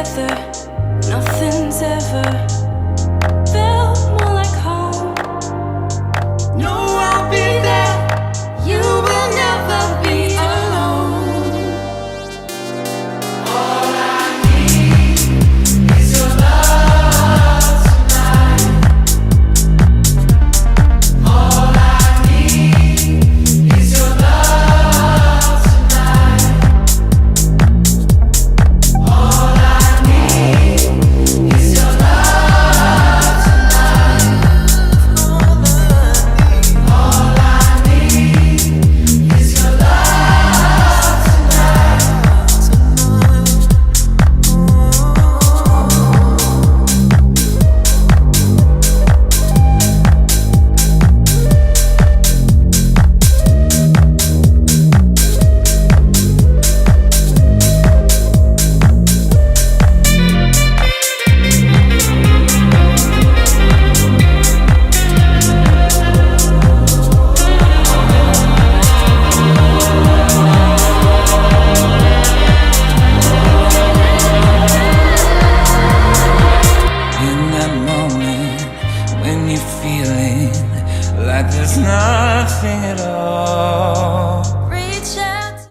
together, nothing's ever felt more like home. No, I'll be there. You will never be alone. All I need is your love tonight. All I need is your love tonight. All I need is your love tonight. All I need is your love tonight. In that moment when you're feeling like there's nothing at all,